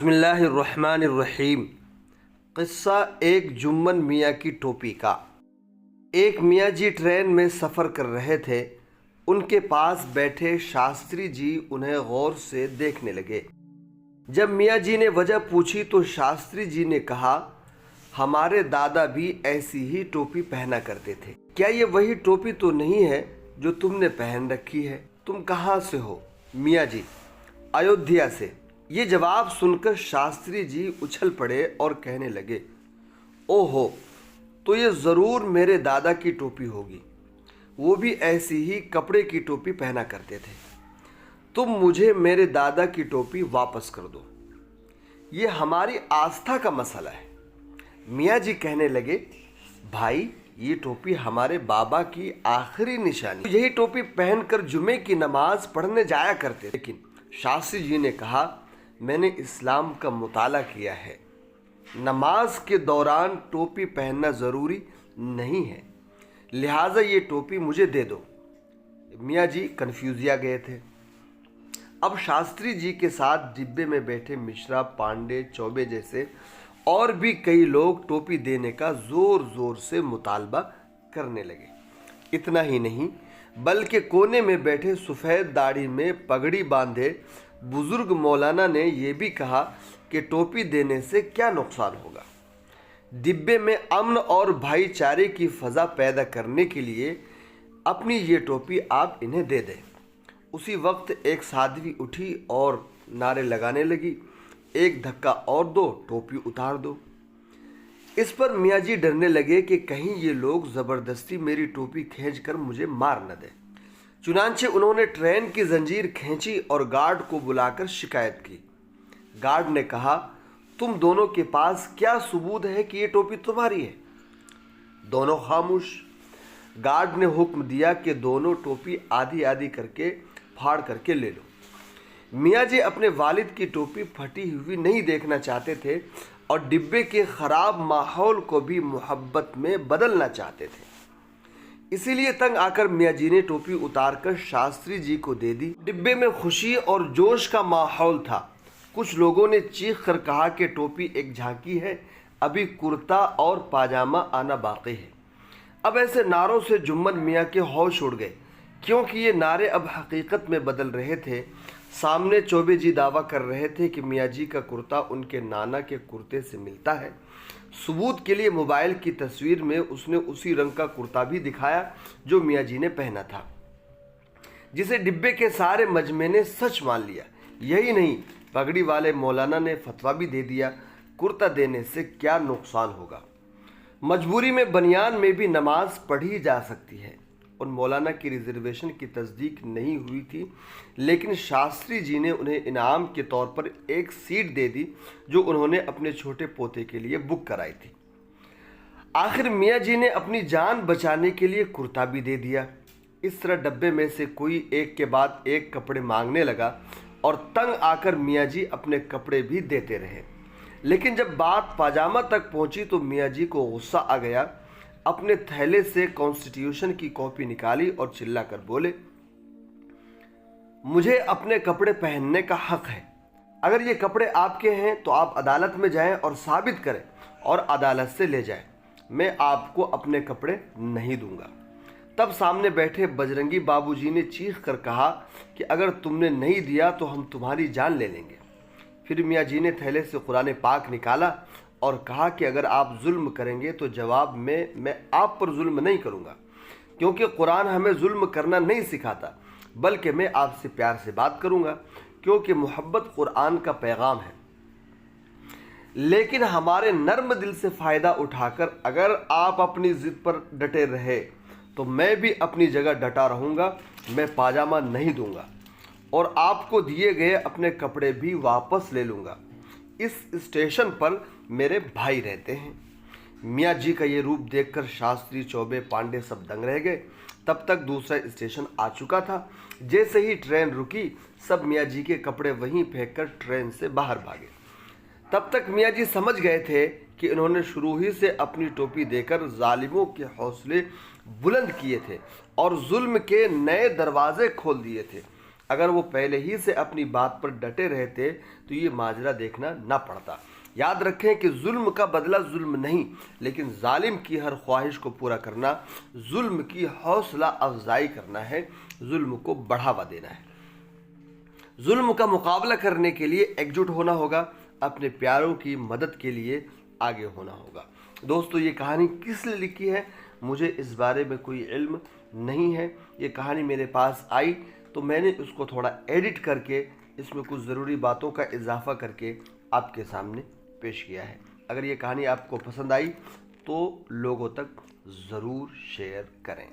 بسم اللہ الرحمن الرحیم۔ قصہ ایک جمن میاں کی ٹوپی کا۔ ایک میاں جی ٹرین میں سفر کر رہے تھے۔ ان کے پاس بیٹھے شاستری جی انہیں غور سے دیکھنے لگے۔ جب میاں جی نے وجہ پوچھی تو شاستری جی نے کہا، ہمارے دادا بھی ایسی ہی ٹوپی پہنا کرتے تھے۔ کیا یہ وہی ٹوپی تو نہیں ہے جو تم نے پہن رکھی ہے؟ تم کہاں سے ہو؟ میاں جی، ایودھیا سے۔ یہ جواب سن کر شاستری جی اچھل پڑے اور کہنے لگے، او ہو، تو یہ ضرور میرے دادا کی ٹوپی ہوگی۔ وہ بھی ایسی ہی کپڑے کی ٹوپی پہنا کرتے تھے۔ تم مجھے میرے دادا کی ٹوپی واپس کر دو، یہ ہماری آستھا کا مسئلہ ہے۔ میاں جی کہنے لگے، بھائی، یہ ٹوپی ہمارے بابا کی آخری نشانی، یہی ٹوپی پہن کر جمعے کی نماز پڑھنے جایا کرتے۔ لیکن شاستری جی نے کہا، میں نے اسلام کا مطالعہ کیا ہے، نماز کے دوران ٹوپی پہننا ضروری نہیں ہے، لہٰذا یہ ٹوپی مجھے دے دو۔ میاں جی کنفیوزیا گئے تھے۔ اب شاستری جی کے ساتھ ڈبے میں بیٹھے مشرا، پانڈے، چوبے جیسے اور بھی کئی لوگ ٹوپی دینے کا زور زور سے مطالبہ کرنے لگے۔ اتنا ہی نہیں بلکہ کونے میں بیٹھے سفید داڑھی میں پگڑی باندھے بزرگ مولانا نے یہ بھی کہا کہ ٹوپی دینے سے کیا نقصان ہوگا۔ ڈبے میں امن اور بھائی چارے کی فضا پیدا کرنے کے لیے اپنی یہ ٹوپی آپ انہیں دے دیں۔ اسی وقت ایک سادھوی اٹھی اور نعرے لگانے لگی، ایک دھکا اور دو، ٹوپی اتار دو۔ اس پر میاں جی ڈرنے لگے کہ کہیں یہ لوگ زبردستی میری ٹوپی کھینچ کر مجھے مار نہ دیں۔ چنانچہ انہوں نے ٹرین کی زنجیر کھینچی اور گارڈ کو بلا کر شکایت کی۔ گارڈ نے کہا، تم دونوں کے پاس کیا ثبوت ہے کہ یہ ٹوپی تمہاری ہے؟ دونوں خاموش۔ گارڈ نے حکم دیا کہ دونوں ٹوپی آدھی آدھی کر کے پھاڑ کر کے لے لو۔ میاں جی اپنے والد کی ٹوپی پھٹی ہوئی نہیں دیکھنا چاہتے تھے اور ڈبے کے خراب ماحول کو بھی محبت میں بدلنا چاہتے تھے۔ اسی لیے تنگ آ کر میاں جی نے ٹوپی اتار کر شاستری جی کو دے دی۔ ڈبے میں خوشی اور جوش کا ماحول تھا۔ کچھ لوگوں نے چیخ کر کہا کہ ٹوپی ایک جھانکی ہے، ابھی کرتا اور پاجامہ آنا باقی ہے۔ اب ایسے نعروں سے جمن میاں کے ہوش اڑ گئے، کیونکہ یہ نعرے اب حقیقت میں بدل رہے تھے۔ سامنے چوبے جی دعویٰ کر رہے تھے کہ میاں جی کا کرتا ان کے نانا کے کرتے سے ملتا ہے۔ ثبوت کے لیے موبائل کی تصویر میں اس نے اسی رنگ کا کرتا بھی دکھایا جو میاں جی نے پہنا تھا، جسے ڈبے کے سارے مجمع نے سچ مان لیا۔ یہی نہیں، پگڑی والے مولانا نے فتویٰ بھی دے دیا، کرتا دینے سے کیا نقصان ہوگا، مجبوری میں بنیان میں بھی نماز پڑھی جا سکتی ہے۔ ان مولانا کی ریزرویشن کی تصدیق نہیں ہوئی تھی، لیکن شاستری جی نے انہیں انعام کے طور پر ایک سیٹ دے دی جو انہوں نے اپنے چھوٹے پوتے کے لیے بک کرائی تھی۔ آخر میاں جی نے اپنی جان بچانے کے لیے کرتا بھی دے دیا۔ اس طرح ڈبے میں سے کوئی ایک کے بعد ایک کپڑے مانگنے لگا اور تنگ آ کر میاں جی اپنے کپڑے بھی دیتے رہے۔ لیکن جب بات پاجامہ تک پہنچی تو میاں جی کو غصہ آ گیا۔ اپنے تھیلے سے کانسٹیٹیوشن کی کاپی نکالی اور چلا کر بولے، مجھے اپنے کپڑے پہننے کا حق ہے۔ اگر یہ کپڑے آپ کے ہیں تو آپ عدالت میں جائیں اور ثابت کریں اور عدالت سے لے جائیں۔ میں آپ کو اپنے کپڑے نہیں دوں گا۔ تب سامنے بیٹھے بجرنگی بابو جی نے چیخ کر کہا کہ اگر تم نے نہیں دیا تو ہم تمہاری جان لے لیں گے۔ پھر میاں جی نے تھیلے سے قرآن پاک نکالا اور کہا کہ اگر آپ ظلم کریں گے تو جواب میں آپ پر ظلم نہیں کروں گا، کیونکہ قرآن ہمیں ظلم کرنا نہیں سکھاتا، بلکہ میں آپ سے پیار سے بات کروں گا، کیونکہ محبت قرآن کا پیغام ہے۔ لیکن ہمارے نرم دل سے فائدہ اٹھا کر اگر آپ اپنی ضد پر ڈٹے رہے تو میں بھی اپنی جگہ ڈٹا رہوں گا، میں پاجامہ نہیں دوں گا اور آپ کو دیے گئے اپنے کپڑے بھی واپس لے لوں گا۔ اس اسٹیشن پر میرے بھائی رہتے ہیں۔ میاں جی کا یہ روپ دیکھ کر شاستری، چوبے، پانڈے سب دنگ رہ گئے۔ تب تک دوسرا اسٹیشن آ چکا تھا۔ جیسے ہی ٹرین رکی، سب میاں جی کے کپڑے وہیں پھینک کر ٹرین سے باہر بھاگے۔ تب تک میاں جی سمجھ گئے تھے کہ انہوں نے شروع ہی سے اپنی ٹوپی دے کر ظالموں کے حوصلے بلند کیے تھے اور ظلم کے نئے دروازے کھول دیے تھے۔ اگر وہ پہلے ہی سے اپنی بات پر ڈٹے رہتے تو یہ ماجرا دیکھنا نہ پڑتا۔ یاد رکھیں کہ ظلم کا بدلہ ظلم نہیں، لیکن ظالم کی ہر خواہش کو پورا کرنا، ظلم کی حوصلہ افزائی کرنا ہے، ظلم کو بڑھاوا دینا ہے۔ ظلم کا مقابلہ کرنے کے لیے ایک جٹ ہونا ہوگا، اپنے پیاروں کی مدد کے لیے آگے ہونا ہوگا۔ دوستو، یہ کہانی کس لیے لکھی ہے مجھے اس بارے میں کوئی علم نہیں ہے۔ یہ کہانی میرے پاس آئی تو میں نے اس کو تھوڑا ایڈٹ کر کے اس میں کچھ ضروری باتوں کا اضافہ کر کے آپ کے سامنے پیش کیا ہے۔ اگر یہ کہانی آپ کو پسند آئی تو لوگوں تک ضرور شیئر کریں۔